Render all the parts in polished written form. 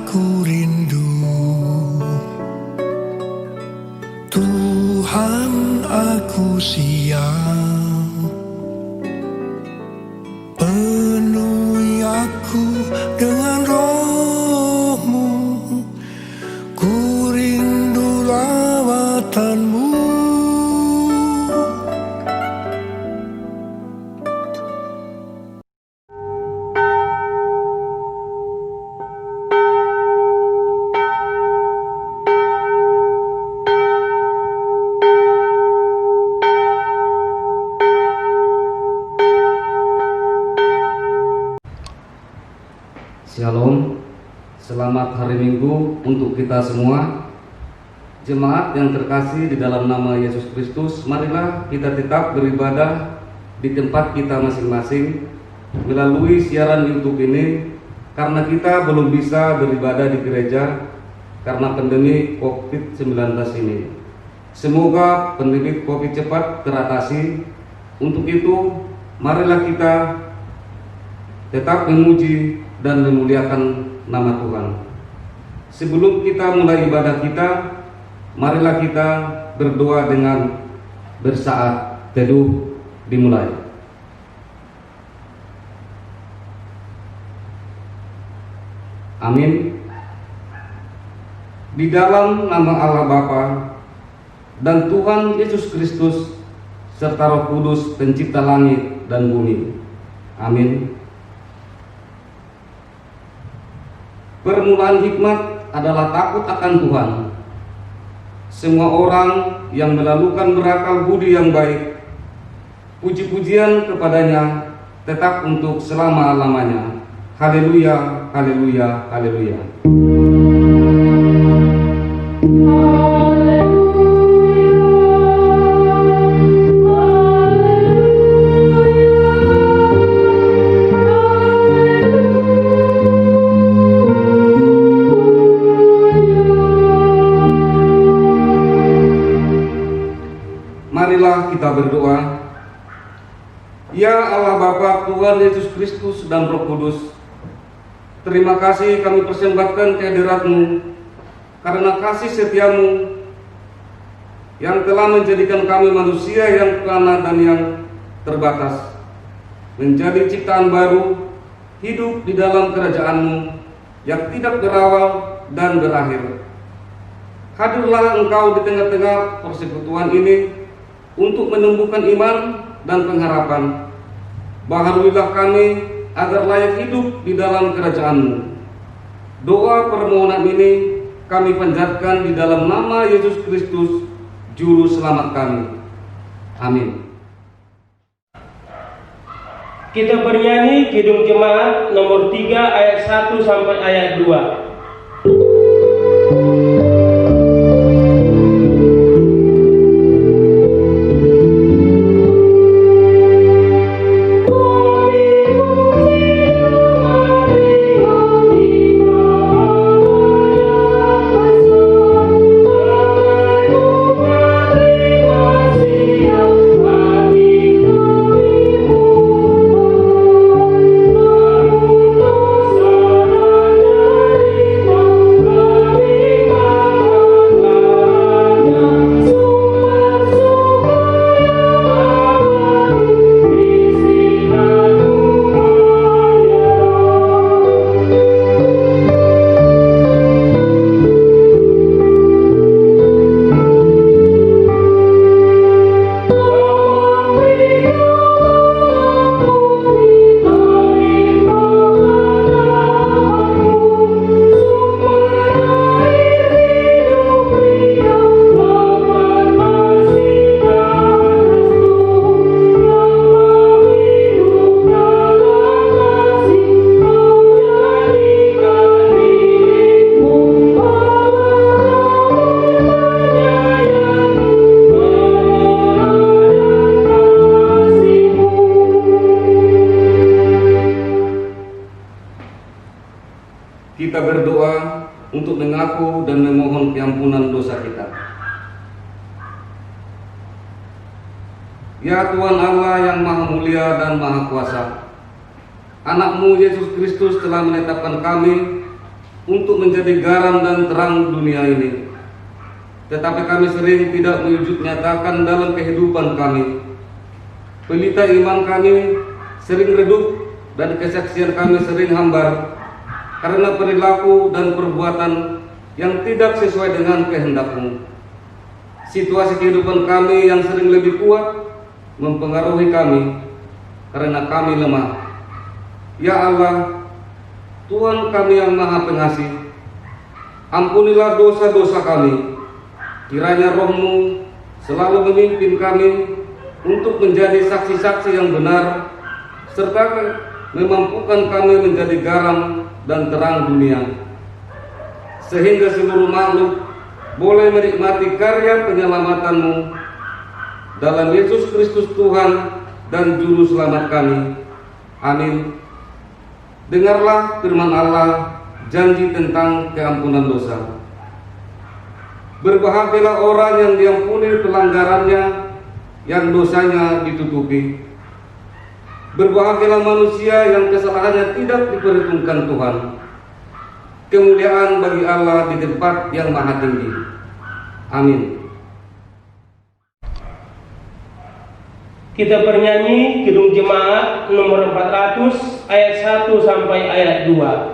aku rindu, Tuhan aku siap, penuhi aku dengan roh-Mu, ku rindu lawatan-Mu. Shalom, selamat hari Minggu untuk kita semua. Jemaat yang terkasih di dalam nama Yesus Kristus, marilah kita tetap beribadah di tempat kita masing-masing melalui siaran YouTube ini, karena kita belum bisa beribadah di gereja karena pandemi COVID-19 ini. Semoga pandemi COVID cepat teratasi. Untuk itu, marilah kita tetap memuji dan memuliakan nama Tuhan. Sebelum kita mulai ibadah kita, marilah kita berdoa dengan bersaat teduh dimulai. Amin. Di dalam nama Allah Bapa dan Tuhan Yesus Kristus serta Roh Kudus pencipta langit dan bumi. Amin. Permulaan hikmat adalah takut akan Tuhan. Semua orang yang melakukan berakal budi yang baik, puji-pujian kepadanya tetap untuk selama-lamanya. Haleluya, haleluya, haleluya. Marilah kita berdoa. Ya Allah Bapa, Tuhan Yesus Kristus dan Roh Kudus, terima kasih kami persembahkan kehadirat-Mu karena kasih setia-Mu yang telah menjadikan kami manusia yang fana dan yang terbatas menjadi ciptaan baru, hidup di dalam kerajaan-Mu yang tidak berawal dan berakhir. Hadirlah Engkau di tengah-tengah persekutuan ini untuk menumbuhkan iman dan pengharapan. Baharuilah kami agar layak hidup di dalam kerajaan-Mu. Doa permohonan ini kami panjatkan di dalam nama Yesus Kristus, Juru Selamat kami. Amin. Kita bernyanyi Kidung Jemaat nomor 3 ayat 1 sampai ayat 2. Kita berdoa untuk mengaku dan memohon keampunan dosa kita. Ya Tuhan Allah yang Maha Mulia dan Maha Kuasa, Anak-Mu Yesus Kristus telah menetapkan kami untuk menjadi garam dan terang dunia ini. Tetapi kami sering tidak mewujud nyatakan dalam kehidupan kami. Pelita iman kami sering redup dan kesaksian kami sering hambar karena perilaku dan perbuatan yang tidak sesuai dengan kehendak-Mu. Situasi kehidupan kami yang sering lebih kuat mempengaruhi kami karena kami lemah. Ya Allah, Tuhan kami yang Maha Pengasih, ampunilah dosa-dosa kami. Kiranya Roh-Mu selalu memimpin kami untuk menjadi saksi-saksi yang benar, serta memampukan kami menjadi garam dan terang dunia, sehingga seluruh makhluk boleh menikmati karya penyelamatan-Mu dalam Yesus Kristus Tuhan dan Juru Selamat kami. Amin. Dengarlah firman Allah, janji tentang keampunan dosa. Berbahagialah orang yang diampuni pelanggarannya, yang dosanya ditutupi. Berbahagialah manusia yang kesalahannya tidak diperhitungkan Tuhan. Kemuliaan bagi Allah di tempat yang maha tinggi. Amin. Kita bernyanyi Kidung Jemaat nomor 400 ayat 1 sampai ayat 2.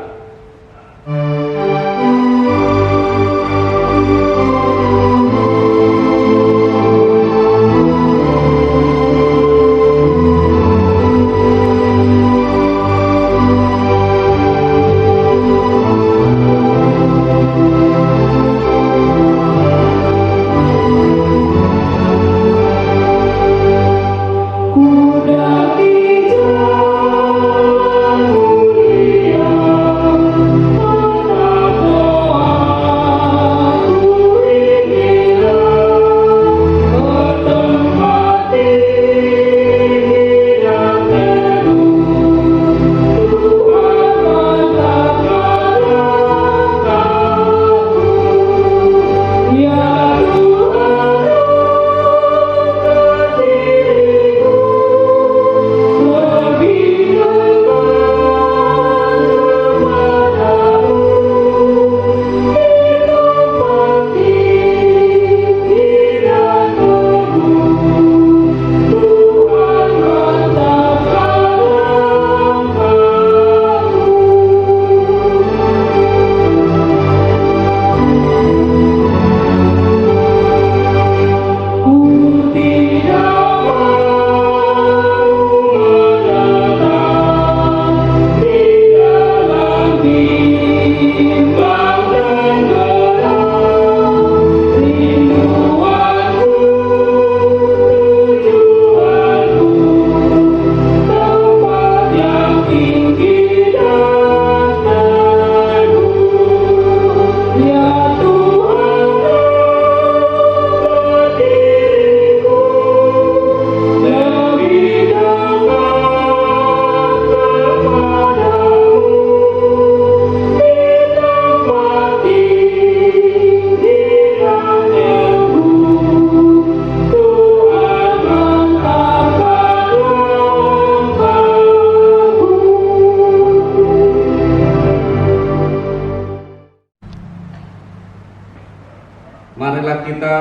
Marilah kita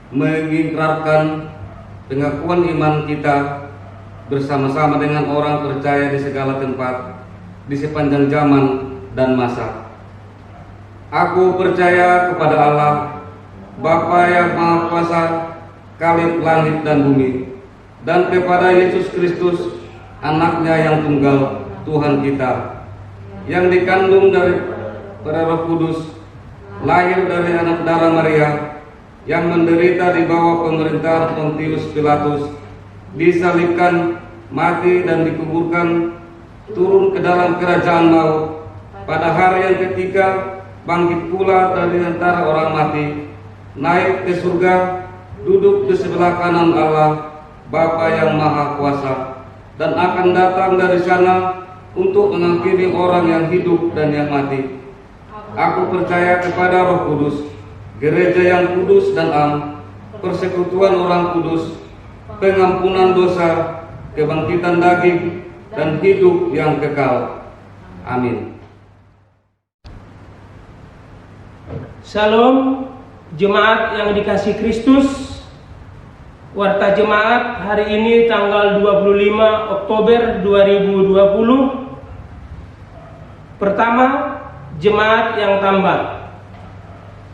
mengikrarkan pengakuan iman kita bersama-sama dengan orang percaya di segala tempat, di sepanjang zaman dan masa. Aku percaya kepada Allah, Bapa yang Maha Kuasa, Khalib langit dan bumi, dan kepada Yesus Kristus, Anaknya yang tunggal, Tuhan kita, yang dikandung dari Roh Kudus, lahir dari anak darah Maria, yang menderita di bawah pemerintahan Pontius Pilatus, disalibkan, mati dan dikuburkan, turun ke dalam kerajaan maut, pada hari yang ketiga bangkit pula dari antara orang mati, naik ke surga, duduk di sebelah kanan Allah, Bapa yang Maha Kuasa, dan akan datang dari sana untuk mengakhiri orang yang hidup dan yang mati. Aku percaya kepada Roh Kudus, gereja yang kudus dan am, persekutuan orang kudus, pengampunan dosa, kebangkitan daging, dan hidup yang kekal. Amin. Shalom, jemaat yang dikasihi Kristus. Warta jemaat hari ini tanggal 25 Oktober 2020. Pertama, jemaat yang tambah.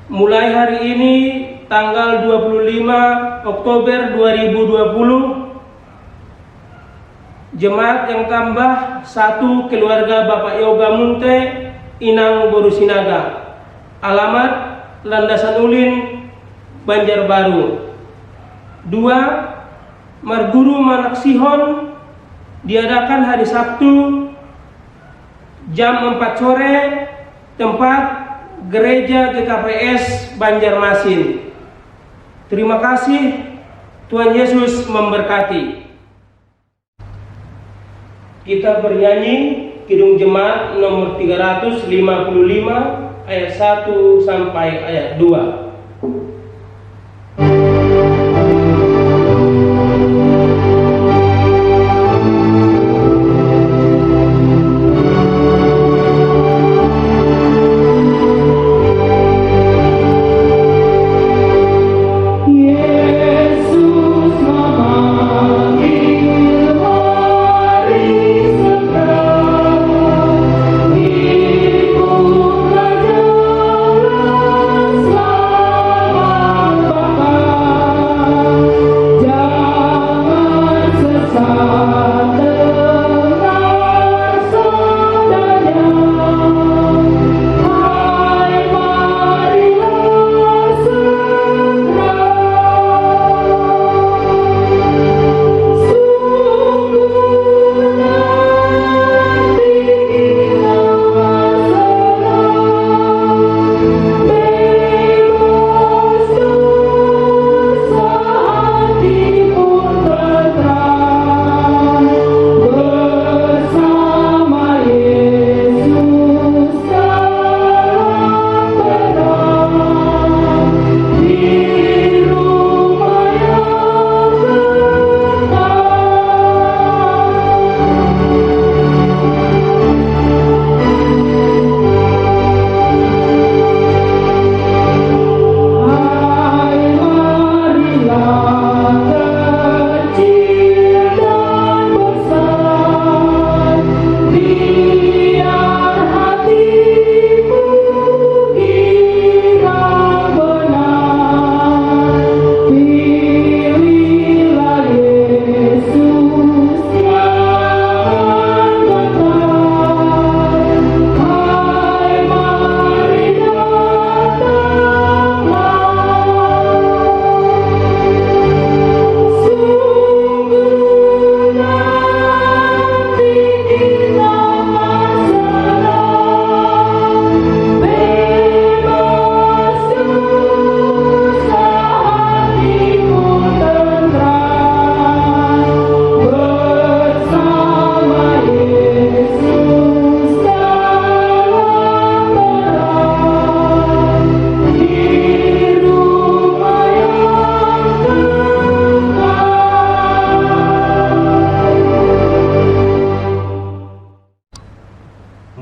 Mulai hari ini tanggal 25 Oktober 2020, jemaat yang tambah 1 keluarga Bapak Yoga Munte, Inang Borusinaga. Alamat Landasan Ulin, Banjarbaru. 2. Marguru Manaksihon, diadakan hari Sabtu jam 4 sore, tempat Gereja GKPS Banjarmasin. Terima kasih, Tuhan Yesus memberkati. Kita bernyanyi Kidung Jemaat nomor 355 ayat 1 sampai ayat 2.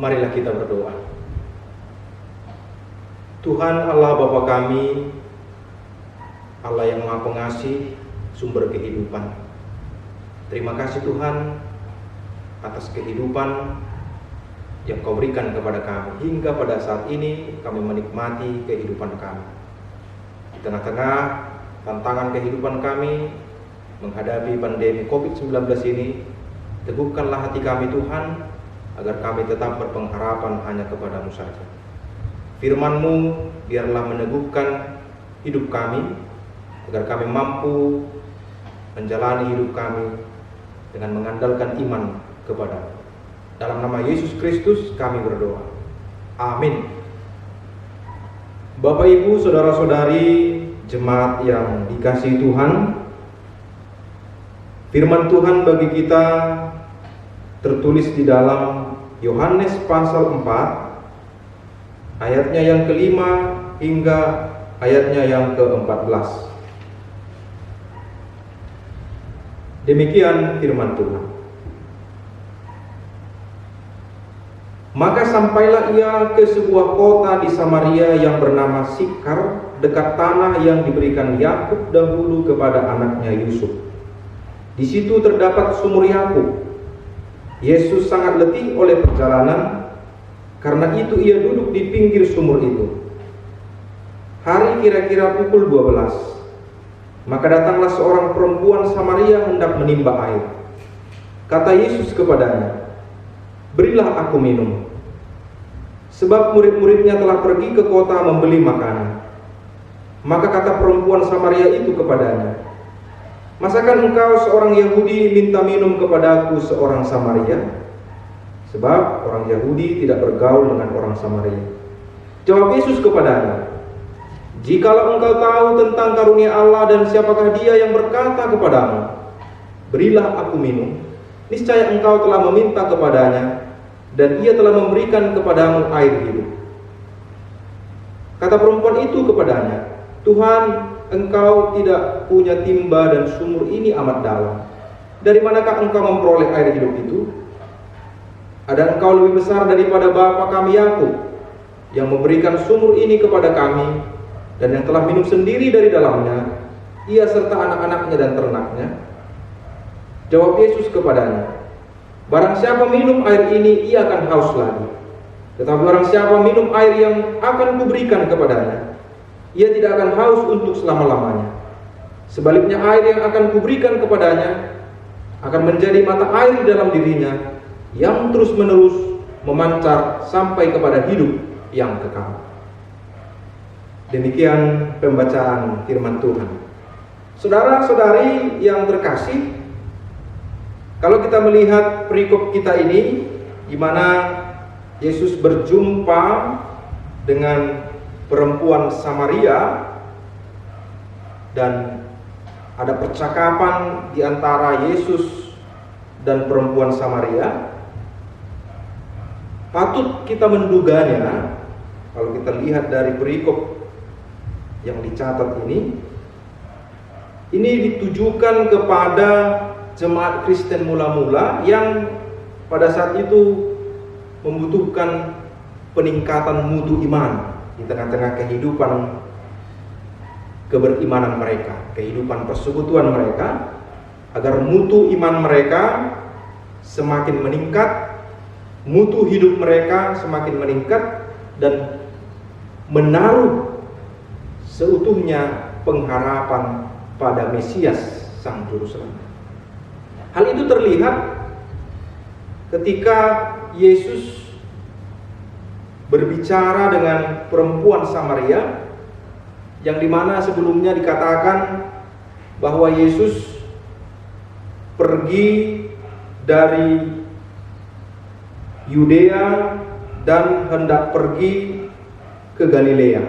Marilah kita berdoa. Tuhan Allah Bapa kami, Allah yang Maha Pengasih, sumber kehidupan. Terima kasih Tuhan atas kehidupan yang Kau berikan kepada kami. Hingga pada saat ini kami menikmati kehidupan kami. Di tengah-tengah tantangan kehidupan kami menghadapi pandemi COVID-19 ini, teguhkanlah hati kami Tuhan, agar kami tetap berpengharapan hanya kepada-Mu saja. Firman-Mu biarlah meneguhkan hidup kami, agar kami mampu menjalani hidup kami dengan mengandalkan iman kepada-Mu. Dalam nama Yesus Kristus kami berdoa. Amin. Bapak, Ibu, saudara-saudari, jemaat yang dikasihi Tuhan, firman Tuhan bagi kita tertulis di dalam Yohanes pasal 4 ayatnya yang ke-5 hingga ayatnya yang ke-14. Demikian firman Tuhan. Maka sampailah ia ke sebuah kota di Samaria yang bernama Sikar, dekat tanah yang diberikan Yakub dahulu kepada anaknya Yusuf. Di situ terdapat sumur Yakub. Yesus sangat letih oleh perjalanan, karena itu ia duduk di pinggir sumur itu. Hari kira-kira pukul 12. Maka datanglah seorang perempuan Samaria hendak menimba air. Kata Yesus kepadanya, "Berilah aku minum." Sebab murid-muridnya telah pergi ke kota membeli makanan. Maka kata perempuan Samaria itu kepadanya, "Masakan engkau seorang Yahudi minta minum kepadaku seorang Samaria?" Sebab orang Yahudi tidak bergaul dengan orang Samaria. Jawab Yesus kepadanya, "Jikalau engkau tahu tentang karunia Allah dan siapakah dia yang berkata kepadamu, 'Berilah aku minum,' niscaya engkau telah meminta kepadanya, dan ia telah memberikan kepadamu air hidup." Kata perempuan itu kepadanya, "Tuhan, engkau tidak punya timba dan sumur ini amat dalam. Dari manakah engkau memperoleh air hidup itu? Ada engkau lebih besar daripada bapa kami Yakub, yang memberikan sumur ini kepada kami, dan yang telah minum sendiri dari dalamnya, ia serta anak-anaknya dan ternaknya?" Jawab Yesus kepadanya, "Barang siapa minum air ini, ia akan haus lagi. Tetapi barang siapa minum air yang akan kuberikan kepadanya, ia tidak akan haus untuk selama-lamanya. Sebaliknya air yang akan kuberikan kepadanya akan menjadi mata air di dalam dirinya, yang terus-menerus memancar sampai kepada hidup yang kekal." Demikian pembacaan firman Tuhan. Saudara-saudari yang terkasih, kalau kita melihat perikop kita ini, di mana Yesus berjumpa dengan perempuan Samaria dan ada percakapan di antara Yesus dan perempuan Samaria, patut kita menduganya, kalau kita lihat dari perikop yang dicatat ini ditujukan kepada jemaat Kristen mula-mula yang pada saat itu membutuhkan peningkatan mutu iman di tengah-tengah kehidupan keberimanan mereka, kehidupan persekutuan mereka, agar mutu iman mereka semakin meningkat, mutu hidup mereka semakin meningkat, dan menaruh seutuhnya pengharapan pada Mesias Sang Juru Selamat. Hal itu terlihat ketika Yesus berbicara dengan perempuan Samaria, yang dimana sebelumnya dikatakan bahwa Yesus pergi dari Yudea dan hendak pergi ke Galilea,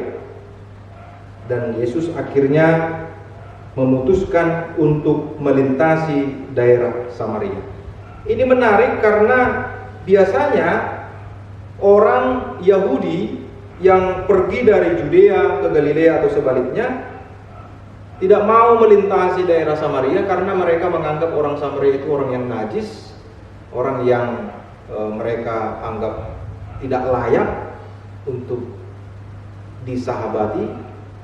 dan Yesus akhirnya memutuskan untuk melintasi daerah Samaria. Ini menarik karena biasanya orang Yahudi yang pergi dari Judea ke Galilea atau sebaliknya tidak mau melintasi daerah Samaria karena mereka menganggap orang Samaria itu orang yang najis, orang yang mereka anggap tidak layak untuk disahabati,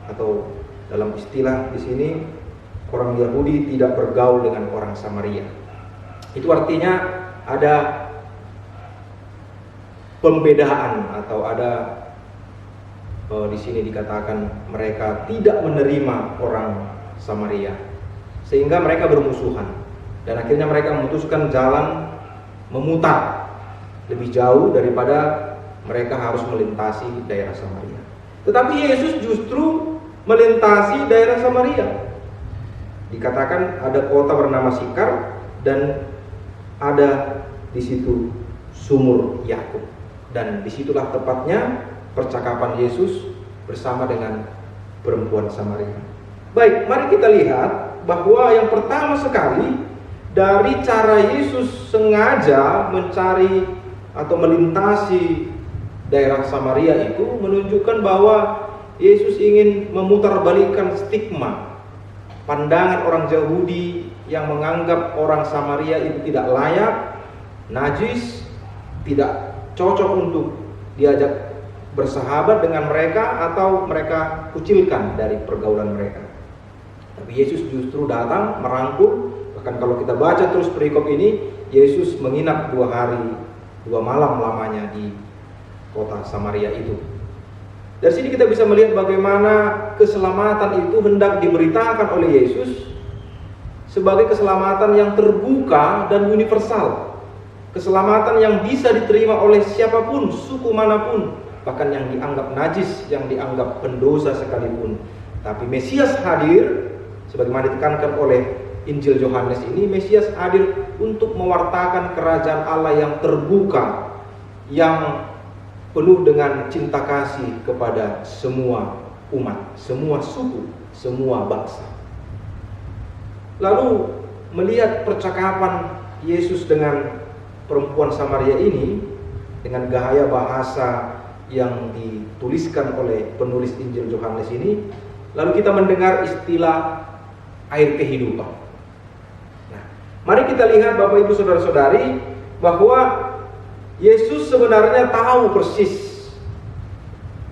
atau dalam istilah di sini orang Yahudi tidak bergaul dengan orang Samaria. Itu artinya ada pembedaan, atau ada di sini dikatakan mereka tidak menerima orang Samaria, sehingga mereka bermusuhan, dan akhirnya mereka memutuskan jalan memutar lebih jauh daripada mereka harus melintasi daerah Samaria. Tetapi Yesus justru melintasi daerah Samaria. Dikatakan ada kota bernama Sikar, dan ada di situ sumur Yakub, dan disitulah tepatnya percakapan Yesus bersama dengan perempuan Samaria. Baik, mari kita lihat bahwa yang pertama sekali dari cara Yesus sengaja mencari atau melintasi daerah Samaria itu menunjukkan bahwa Yesus ingin memutarbalikkan stigma pandangan orang Yahudi yang menganggap orang Samaria itu tidak layak, najis, tidak cocok untuk diajak bersahabat dengan mereka atau mereka kucilkan dari pergaulan mereka. Tapi Yesus justru datang merangkul. Bahkan kalau kita baca terus perikop ini, Yesus menginap 2 hari 2 malam lamanya di kota Samaria itu. Dari sini kita bisa melihat bagaimana keselamatan itu hendak diberitakan oleh Yesus sebagai keselamatan yang terbuka dan universal. Keselamatan yang bisa diterima oleh siapapun, suku manapun, bahkan yang dianggap najis, yang dianggap pendosa sekalipun. Tapi Mesias hadir, sebagaimana ditekankan oleh Injil Yohanes ini, Mesias hadir untuk mewartakan kerajaan Allah yang terbuka, yang penuh dengan cinta kasih kepada semua umat, semua suku, semua bangsa. Lalu melihat percakapan Yesus dengan perempuan Samaria ini dengan gaya bahasa yang dituliskan oleh penulis Injil Yohanes ini, lalu kita mendengar istilah air kehidupan. Nah, mari kita lihat Bapak Ibu Saudara-saudari bahwa Yesus sebenarnya tahu persis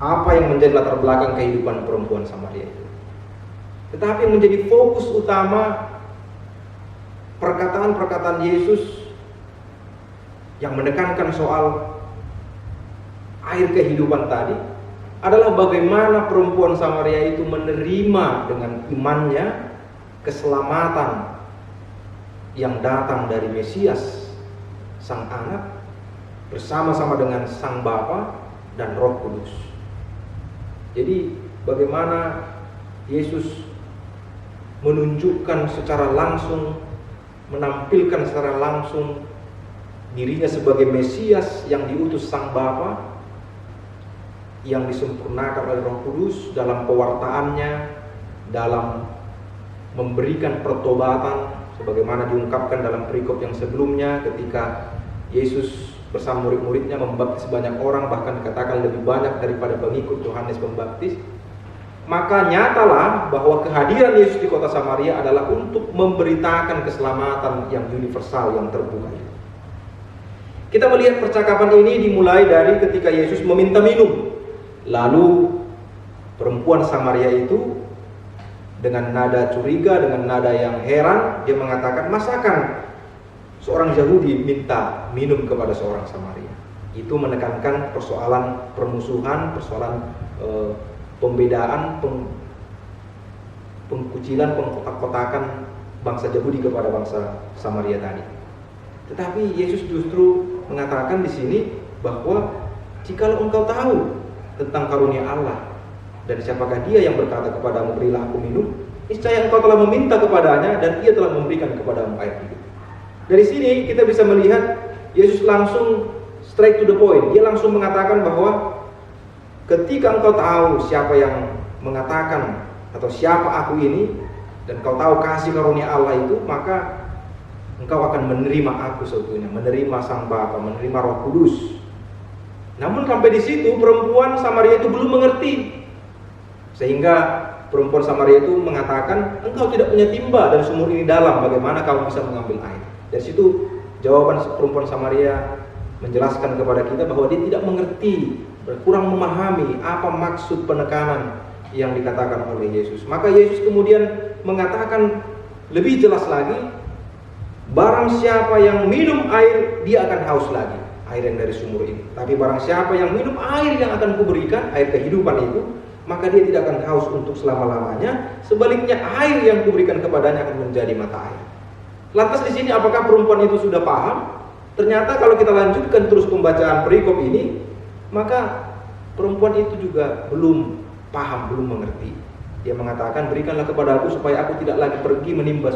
apa yang menjadi latar belakang kehidupan perempuan Samaria itu. Tetapi yang menjadi fokus utama perkataan-perkataan Yesus yang menekankan soal air kehidupan tadi adalah bagaimana perempuan Samaria itu menerima dengan imannya keselamatan yang datang dari Mesias, Sang Anak, bersama-sama dengan Sang Bapa dan Roh Kudus. Jadi bagaimana Yesus menunjukkan secara langsung, menampilkan secara langsung dirinya sebagai Mesias yang diutus Sang Bapa, yang disempurnakan oleh Roh Kudus dalam pewartaannya, dalam memberikan pertobatan, sebagaimana diungkapkan dalam perikop yang sebelumnya ketika Yesus bersama murid-muridnya membaptis banyak orang, bahkan dikatakan lebih banyak daripada pengikut Yohanes Pembaptis. Maka nyatalah bahwa kehadiran Yesus di kota Samaria adalah untuk memberitakan keselamatan yang universal, yang terbuka. Kita melihat percakapan ini dimulai dari ketika Yesus meminta minum. Lalu perempuan Samaria itu dengan nada curiga, dengan nada yang heran, dia mengatakan, "Masakan seorang Yahudi minta minum kepada seorang Samaria?" Itu menekankan persoalan permusuhan, persoalan pembedaan, pengkucilan, pengkotak-kotakan bangsa Yahudi kepada bangsa Samaria tadi. Tetapi Yesus justru mengatakan di sini bahwa jikalau engkau tahu tentang karunia Allah dan siapakah dia yang berkata kepadamu, "Berilah aku minum," niscaya engkau telah meminta kepadanya dan ia telah memberikan kepadamu air hidup. Dari sini kita bisa melihat Yesus langsung straight to the point. Dia langsung mengatakan bahwa ketika engkau tahu siapa yang mengatakan atau siapa aku ini, dan kau tahu kasih karunia Allah itu, maka engkau akan menerima aku seutuhnya, menerima Sang Bapa, menerima Roh Kudus. Namun sampai di situ perempuan Samaria itu belum mengerti, sehingga perempuan Samaria itu mengatakan, "Engkau tidak punya timba dan sumur ini dalam, bagaimana kamu bisa mengambil air?" Dari situ jawaban perempuan Samaria menjelaskan kepada kita bahwa dia tidak mengerti, kurang memahami apa maksud penekanan yang dikatakan oleh Yesus. Maka Yesus kemudian mengatakan lebih jelas lagi, "Barang siapa yang minum air, dia akan haus lagi, air yang dari sumur ini. Tapi barang siapa yang minum air yang akan kuberikan, air kehidupan itu, maka dia tidak akan haus untuk selama-lamanya. Sebaliknya air yang kuberikan kepadanya akan menjadi mata air." Lantas di sini apakah perempuan itu sudah paham? Ternyata kalau kita lanjutkan terus pembacaan perikop ini, maka perempuan itu juga belum paham, belum mengerti. Dia mengatakan, "Berikanlah kepadaku supaya aku tidak lagi pergi menimba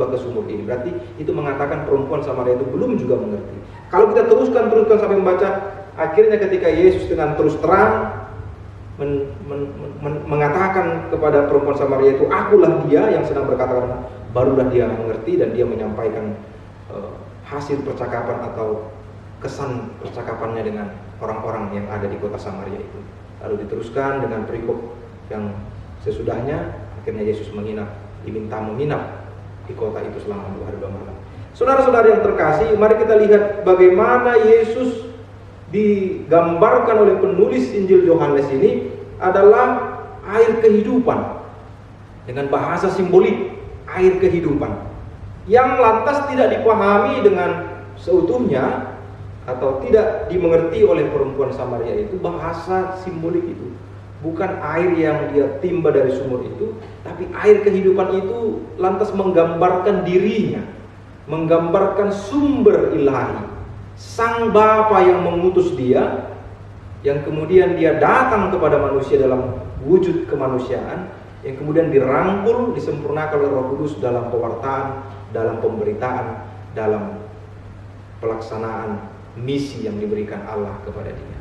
ke sumur ini." Berarti itu mengatakan perempuan Samaria itu belum juga mengerti. Kalau kita teruskan sampai membaca, akhirnya ketika Yesus dengan terus terang mengatakan kepada perempuan Samaria itu, "Akulah dia yang sedang berkata-kata," barulah dia mengerti dan dia menyampaikan hasil percakapan atau kesan percakapannya dengan orang-orang yang ada di kota Samaria itu. Lalu diteruskan dengan perikop yang sesudahnya, akhirnya Yesus diminta menginap di kota itu selama 2 hari 2 malam. Saudara-saudara yang terkasih, mari kita lihat bagaimana Yesus digambarkan oleh penulis Injil Yohanes ini adalah air kehidupan dengan bahasa simbolik, air kehidupan yang lantas tidak dipahami dengan seutuhnya atau tidak dimengerti oleh perempuan Samaria itu. Bahasa simbolik itu bukan air yang dia timba dari sumur itu, tapi air kehidupan itu lantas menggambarkan dirinya, menggambarkan sumber ilahi, Sang Bapa yang mengutus dia, yang kemudian dia datang kepada manusia dalam wujud kemanusiaan, yang kemudian dirangkul, disempurnakan oleh Roh Kudus dalam pewartaan, dalam pemberitaan, dalam pelaksanaan misi yang diberikan Allah kepada dia.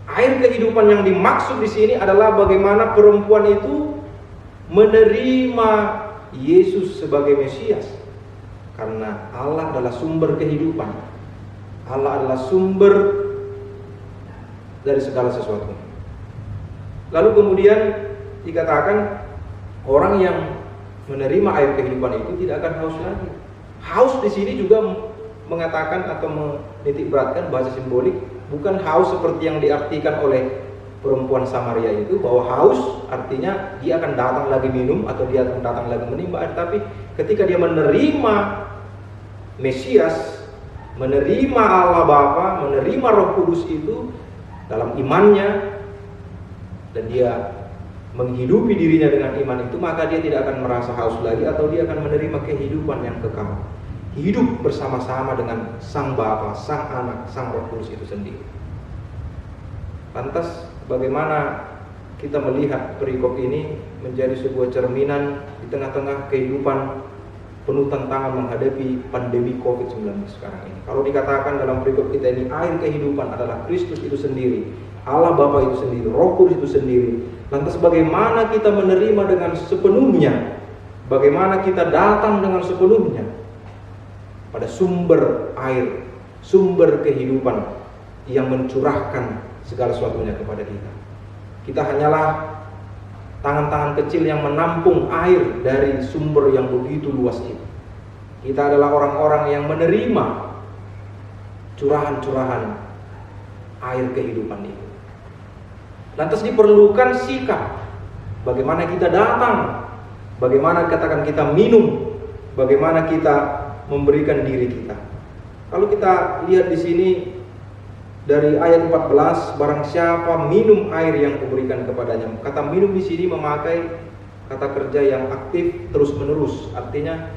Air kehidupan yang dimaksud di sini adalah bagaimana perempuan itu menerima Yesus sebagai Mesias. Karena Allah adalah sumber kehidupan. Allah adalah sumber dari segala sesuatu. Lalu kemudian dikatakan orang yang menerima air kehidupan itu tidak akan haus lagi. Haus di sini juga mengatakan atau menitik beratkan bahasa simbolik, bukan haus seperti yang diartikan oleh perempuan Samaria itu, bahwa haus artinya dia akan datang lagi minum atau dia akan datang lagi menimba air. Tapi ketika dia menerima Mesias, menerima Allah Bapa, menerima Roh Kudus itu dalam imannya, dan dia menghidupi dirinya dengan iman itu, maka dia tidak akan merasa haus lagi, atau dia akan menerima kehidupan yang kekal, hidup bersama-sama dengan Sang Bapa, Sang Anak, Sang Roh Kudus itu sendiri. Lantas bagaimana kita melihat perikop ini menjadi sebuah cerminan di tengah-tengah kehidupan penuh tantangan menghadapi pandemi COVID-19 sekarang ini. Kalau dikatakan dalam perikop kita ini, air kehidupan adalah Kristus itu sendiri, Allah Bapa itu sendiri, Roh Kudus itu sendiri. Lantas bagaimana kita menerima dengan sepenuhnya? Bagaimana kita datang dengan sepenuhnya pada sumber air, sumber kehidupan yang mencurahkan segala sesuatunya kepada kita? Kita hanyalah tangan-tangan kecil yang menampung air dari sumber yang begitu luas itu. Kita adalah orang-orang yang menerima curahan-curahan air kehidupan itu. Lantas diperlukan sikap. Bagaimana kita datang, bagaimana katakan kita minum, bagaimana kita memberikan diri kita. Kalau kita lihat di sini dari ayat 14, barang siapa minum air yang kuberikan kepadanya. Kata minum di sini memakai kata kerja yang aktif terus-menerus. Artinya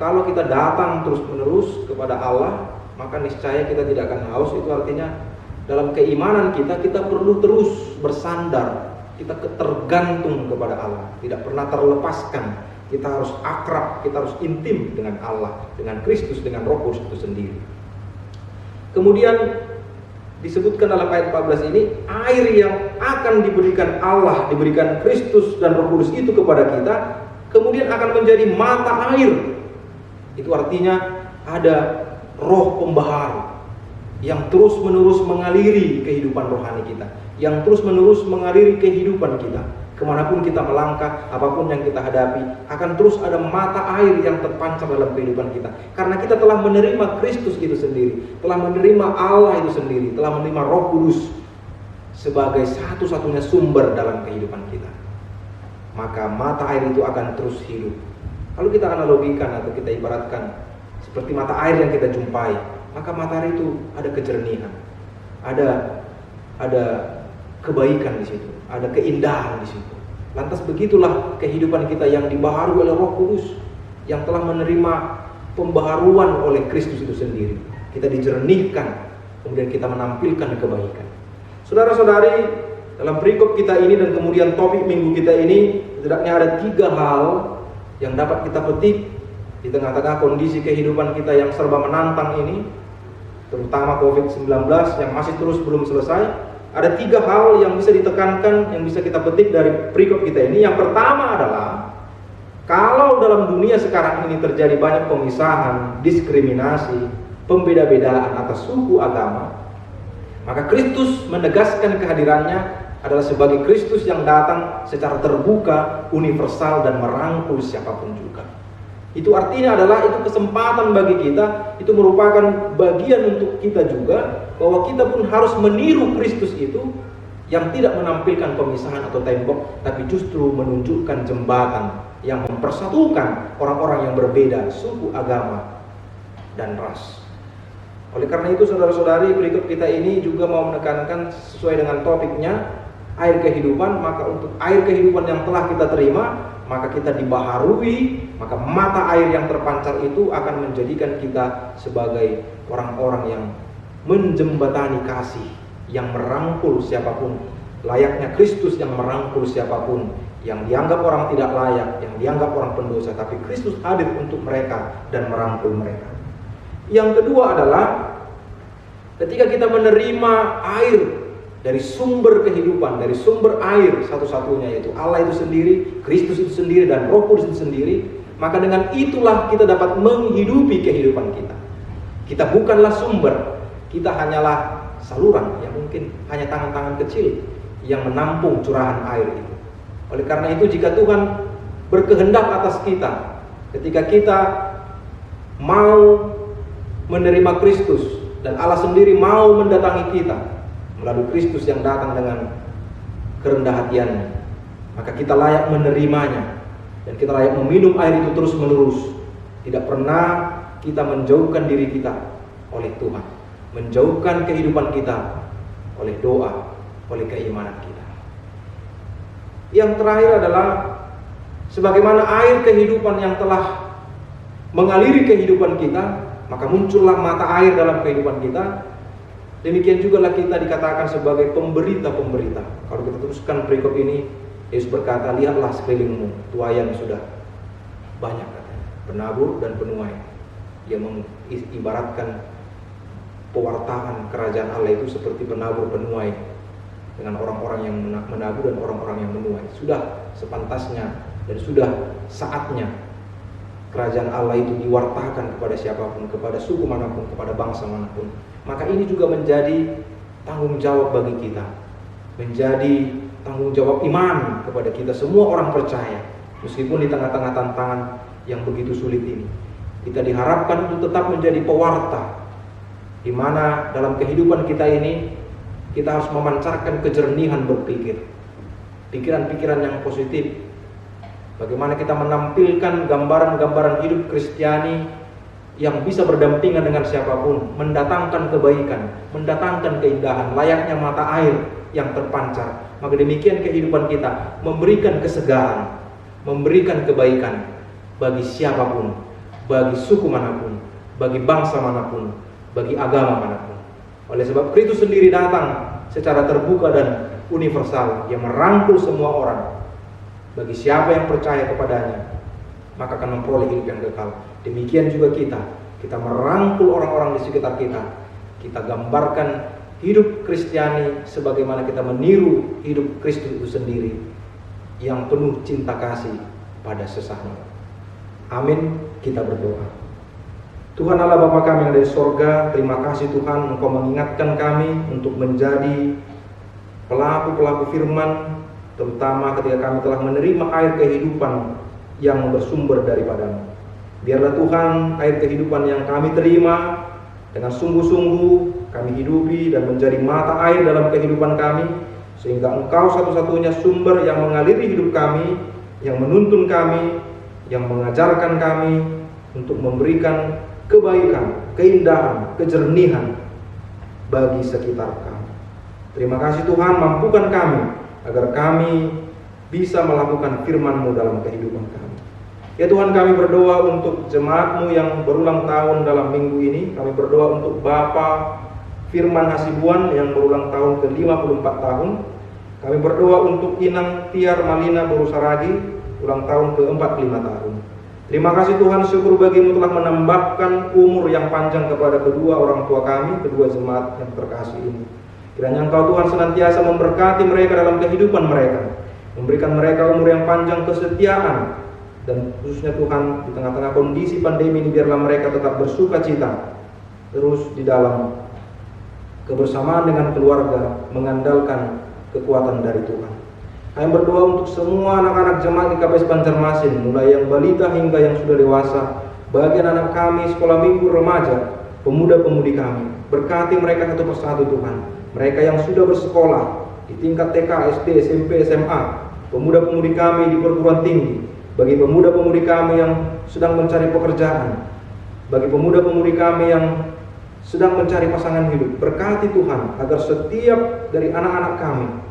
kalau kita datang terus-menerus kepada Allah, maka niscaya kita tidak akan haus. Itu artinya dalam keimanan kita perlu terus bersandar, kita tergantung kepada Allah, tidak pernah terlepaskan. Kita harus akrab, kita harus intim dengan Allah, dengan Kristus, dengan Roh Kudus itu sendiri. Kemudian disebutkan dalam ayat 14 ini, air yang akan diberikan Allah, diberikan Kristus dan Roh Kudus itu kepada kita, kemudian akan menjadi mata air. Itu artinya ada roh pembaharu yang terus-menerus mengaliri kehidupan rohani kita, yang terus-menerus mengaliri kehidupan kita. Kemanapun kita melangkah, apapun yang kita hadapi, akan terus ada mata air yang terpancar dalam kehidupan kita. Karena kita telah menerima Kristus itu sendiri, telah menerima Allah itu sendiri, telah menerima Roh Kudus sebagai satu-satunya sumber dalam kehidupan kita. Maka mata air itu akan terus hidup. Kalau kita analogikan atau kita ibaratkan seperti mata air yang kita jumpai, maka mata air itu ada kejernihan, ada kebaikan di situ, ada keindahan di situ. Lantas begitulah kehidupan kita yang dibaharui oleh Roh Kudus, yang telah menerima pembaharuan oleh Kristus itu sendiri. Kita dijernihkan, kemudian kita menampilkan kebaikan. Saudara-saudari, dalam perikop kita ini dan kemudian topik minggu kita ini, setidaknya ada 3 hal yang dapat kita petik di tengah-tengah kondisi kehidupan kita yang serba menantang ini, terutama COVID-19 yang masih terus belum selesai. Ada 3 hal yang bisa ditekankan, yang bisa kita petik dari perikop kita ini. Yang pertama adalah, kalau dalam dunia sekarang ini terjadi banyak pemisahan, diskriminasi, pembeda-bedaan atas suku, agama, maka Kristus menegaskan kehadirannya adalah sebagai Kristus yang datang secara terbuka, universal, dan merangkul siapapun juga. Itu artinya adalah itu kesempatan bagi kita, itu merupakan bagian untuk kita juga, bahwa kita pun harus meniru Kristus itu yang tidak menampilkan pemisahan atau tembok, tapi justru menunjukkan jembatan yang mempersatukan orang-orang yang berbeda suku, agama, dan ras. Oleh karena itu saudara-saudari, berikut kita ini juga mau menekankan sesuai dengan topiknya, air kehidupan. Maka untuk air kehidupan yang telah kita terima, maka kita dibaharui, maka mata air yang terpancar itu akan menjadikan kita sebagai orang-orang yang menjembatani kasih, yang merangkul siapapun, layaknya Kristus yang merangkul siapapun, yang dianggap orang tidak layak, yang dianggap orang pendosa, tapi Kristus hadir untuk mereka dan merangkul mereka. Yang kedua adalah ketika kita menerima air dari sumber kehidupan, dari sumber air satu-satunya, yaitu Allah itu sendiri, Kristus itu sendiri, dan Roh Kudus itu sendiri, maka dengan itulah kita dapat menghidupi kehidupan kita. Kita bukanlah sumber, kita hanyalah saluran yang mungkin hanya tangan-tangan kecil yang menampung curahan air itu. Oleh karena itu, jika Tuhan berkehendak atas kita, ketika kita mau menerima Kristus dan Allah sendiri mau mendatangi kita melalui Kristus yang datang dengan kerendah hatiannya, maka kita layak menerimanya dan kita layak meminum air itu terus menerus. Tidak pernah kita menjauhkan diri kita oleh Tuhan, menjauhkan kehidupan kita oleh doa, oleh keimanan kita. Yang terakhir adalah sebagaimana air kehidupan yang telah mengaliri kehidupan kita, maka muncullah mata air dalam kehidupan kita. Demikian juga lah kita dikatakan sebagai pemberita-pemberita. Kalau kita teruskan perikop ini, Yesus berkata, lihatlah sekelilingmu, tuayan sudah banyak katanya, penabur dan penuai. Dia mengibaratkan pewartaan kerajaan Allah itu seperti penabur penuai, dengan orang-orang yang menabur dan orang-orang yang menuai. Sudah sepantasnya dan sudah saatnya kerajaan Allah itu diwartakan kepada siapapun, kepada suku manapun, kepada bangsa manapun. Maka ini juga menjadi tanggung jawab bagi kita, menjadi tanggung jawab iman kepada kita semua orang percaya. Meskipun di tengah-tengah tantangan yang begitu sulit ini, kita diharapkan untuk tetap menjadi pewarta, di mana dalam kehidupan kita ini kita harus memancarkan kejernihan berpikir, pikiran-pikiran yang positif. Bagaimana kita menampilkan gambaran-gambaran hidup Kristiani yang bisa berdampingan dengan siapapun, mendatangkan kebaikan, mendatangkan keindahan, layaknya mata air yang terpancar. Maka demikian kehidupan kita, memberikan kesegaran, memberikan kebaikan bagi siapapun, bagi suku manapun, bagi bangsa manapun, bagi agama manapun. Oleh sebab Kristus sendiri datang secara terbuka dan universal, yang merangkul semua orang. Bagi siapa yang percaya kepadanya, maka akan memperoleh hidup yang kekal. Demikian juga kita merangkul orang-orang di sekitar kita. Kita gambarkan hidup Kristiani sebagaimana kita meniru hidup Kristus itu sendiri, yang penuh cinta kasih pada sesama. Amin. Kita berdoa. Tuhan Allah Bapa kami yang ada di sorga, terima kasih Tuhan, Engkau mengingatkan kami untuk menjadi pelaku-pelaku firman, terutama ketika kami telah menerima air kehidupan yang bersumber daripadamu. Biarlah Tuhan, air kehidupan yang kami terima dengan sungguh-sungguh kami hidupi dan menjadi mata air dalam kehidupan kami, sehingga Engkau satu-satunya sumber yang mengaliri hidup kami, yang menuntun kami, yang mengajarkan kami untuk memberikan kebaikan, keindahan, kejernihan bagi sekitar kami. Terima kasih Tuhan, mampukan kami agar kami bisa melakukan firman-Mu dalam kehidupan kami. Ya Tuhan, kami berdoa untuk jemaat-Mu yang berulang tahun dalam minggu ini. Kami berdoa untuk Bapak Firman Hasibuan yang berulang tahun ke-54 tahun. Kami berdoa untuk Inang Tiar Malina Borusaragi, ulang tahun ke-45 tahun. Terima kasih Tuhan, syukur bagi-Mu telah menambahkan umur yang panjang kepada kedua orang tua kami, kedua jemaat yang terkasih ini. Kiranya Engkau Tuhan senantiasa memberkati mereka dalam kehidupan mereka, memberikan mereka umur yang panjang, kesetiaan, dan khususnya Tuhan di tengah-tengah kondisi pandemi ini biarlah mereka tetap bersuka cita terus di dalam kebersamaan dengan keluarga, mengandalkan kekuatan dari Tuhan. Kami berdoa untuk semua anak-anak jemaat IKPS Banjarmasin, mulai yang balita hingga yang sudah dewasa, bagian anak kami, sekolah minggu, remaja, pemuda-pemudi kami. Berkati mereka satu persatu Tuhan. Mereka yang sudah bersekolah di tingkat TK, SD, SMP, SMA, pemuda-pemudi kami di perguruan tinggi, bagi pemuda-pemudi kami yang sedang mencari pekerjaan, bagi pemuda-pemudi kami yang sedang mencari pasangan hidup. Berkati Tuhan agar setiap dari anak-anak kami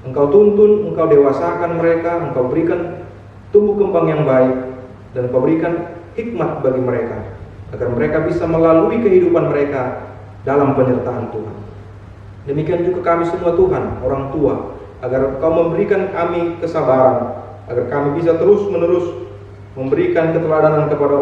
Engkau tuntun, Engkau dewasakan mereka, Engkau berikan tumbuh kembang yang baik, dan Engkau berikan hikmat bagi mereka agar mereka bisa melalui kehidupan mereka dalam penyertaan Tuhan. Demikian juga kami semua Tuhan, orang tua, agar Engkau memberikan kami kesabaran, agar kami bisa terus-menerus memberikan keteladanan kepada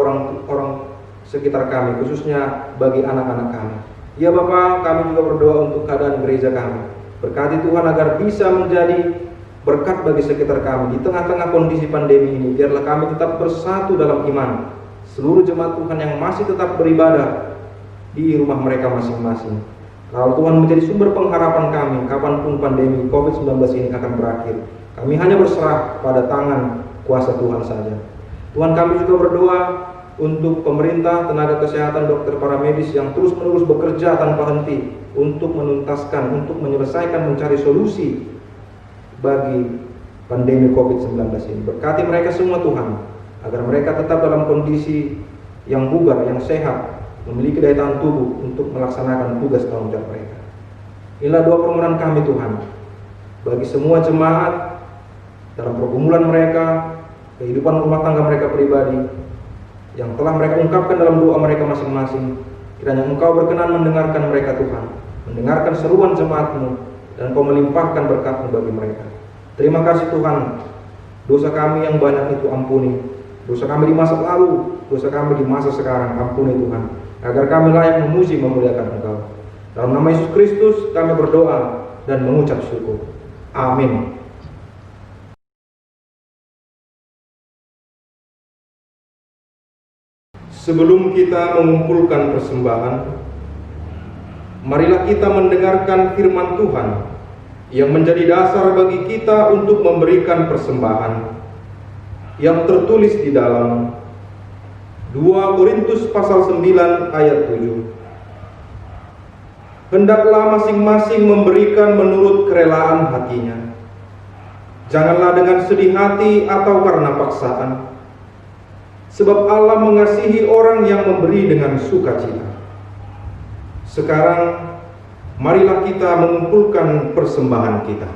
orang sekitar kami, khususnya bagi anak-anak kami. Ya Bapa, kami juga berdoa untuk keadaan gereja kami. Berkati Tuhan agar bisa menjadi berkat bagi sekitar kami di tengah-tengah kondisi pandemi ini. Biarlah kami tetap bersatu dalam iman. Seluruh jemaat Tuhan yang masih tetap beribadah di rumah mereka masing-masing. Kalau Tuhan menjadi sumber pengharapan kami kapanpun pandemi COVID-19 ini akan berakhir. Kami hanya berserah pada tangan kuasa Tuhan saja. Tuhan, kami juga berdoa untuk pemerintah, tenaga kesehatan, dokter, para medis yang terus-menerus bekerja tanpa henti untuk menuntaskan, untuk menyelesaikan, mencari solusi bagi pandemi COVID-19 ini. Berkati mereka semua Tuhan, agar mereka tetap dalam kondisi yang bugar, yang sehat, memiliki daya tahan tubuh untuk melaksanakan tugas tanggung jawab mereka. Inilah doa permohonan kami Tuhan, bagi semua jemaat dalam pergumulan mereka, kehidupan rumah tangga mereka pribadi, yang telah mereka ungkapkan dalam doa mereka masing-masing. Kiranya Engkau berkenan mendengarkan mereka Tuhan, mendengarkan seruan jemaat-Mu, dan Engkau melimpahkan berkat-Mu bagi mereka. Terima kasih Tuhan, dosa kami yang banyak itu ampuni, dosa kami di masa lalu, dosa kami di masa sekarang ampuni Tuhan, agar kami layak memuji memuliakan Engkau. Dalam nama Yesus Kristus kami berdoa dan mengucap syukur. Amin. Sebelum kita mengumpulkan persembahan, marilah kita mendengarkan firman Tuhan yang menjadi dasar bagi kita untuk memberikan persembahan, yang tertulis di dalam 2 Korintus pasal 9 ayat 7. Hendaklah masing-masing memberikan menurut kerelaan hatinya. Janganlah dengan sedih hati atau karena paksaan, sebab Allah mengasihi orang yang memberi dengan sukacita. Sekarang, marilah kita mengumpulkan persembahan kita.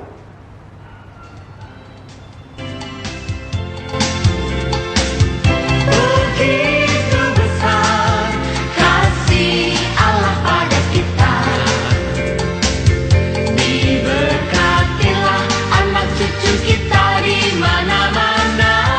Begitu besar kasih Allah pada kita, diberkatilah anak cucu kita di mana-mana.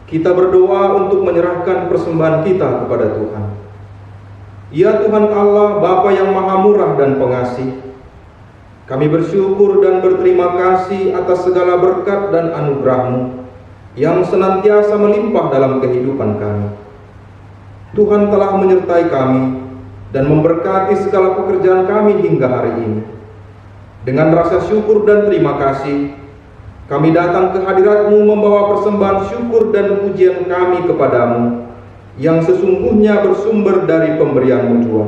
Kita berdoa untuk menyerahkan persembahan kita kepada Tuhan. Ya Tuhan Allah, Bapa yang Maha Murah dan Pengasih, kami bersyukur dan berterima kasih atas segala berkat dan anugerah-Mu yang senantiasa melimpah dalam kehidupan kami. Tuhan telah menyertai kami dan memberkati segala pekerjaan kami hingga hari ini. Dengan rasa syukur dan terima kasih, kami datang ke hadirat-Mu membawa persembahan syukur dan pujian kami kepada-Mu yang sesungguhnya bersumber dari pemberian-Mu jua.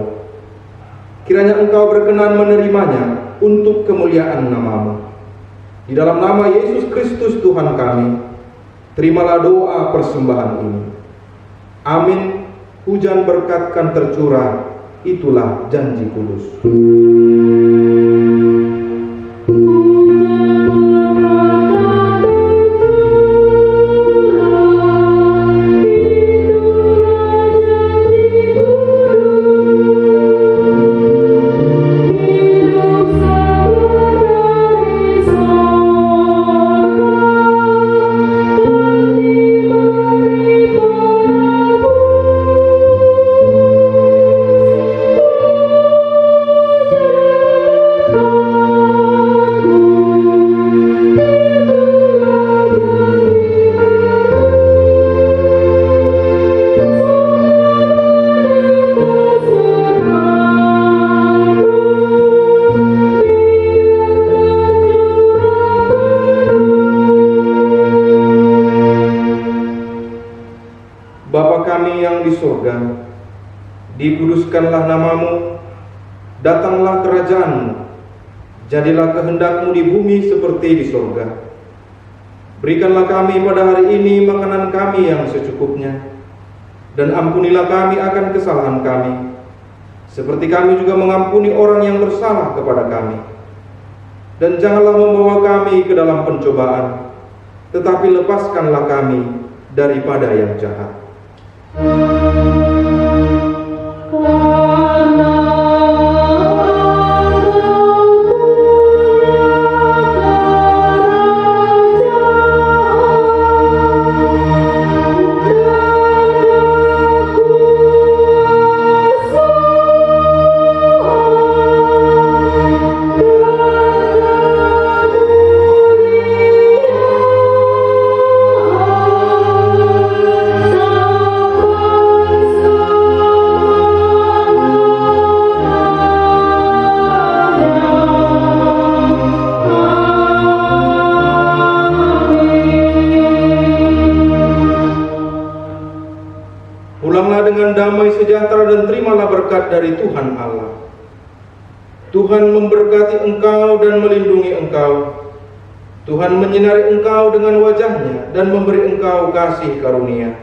Kiranya Engkau berkenan menerimanya untuk kemuliaan nama-Mu. Di dalam nama Yesus Kristus Tuhan kami, terimalah doa persembahan ini. Amin. Hujan berkat kan tercurah, itulah janji kudus. dikuduskanlah namamu, datanglah kerajaanmu, jadilah kehendakmu di bumi seperti di sorga. Berikanlah kami pada hari ini makanan kami yang secukupnya, dan ampunilah kami akan kesalahan kami, seperti kami juga mengampuni orang yang bersalah kepada kami. Dan janganlah membawa kami ke dalam pencobaan, tetapi lepaskanlah kami daripada yang jahat. Pulanglah dengan damai sejahtera dan terimalah berkat dari Tuhan Allah. Tuhan memberkati engkau dan melindungi engkau. Tuhan menyinari engkau dengan wajah-Nya dan memberi engkau kasih karunia.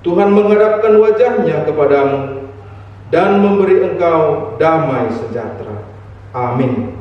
Tuhan menghadapkan wajah-Nya kepadamu dan memberi engkau damai sejahtera. Amin.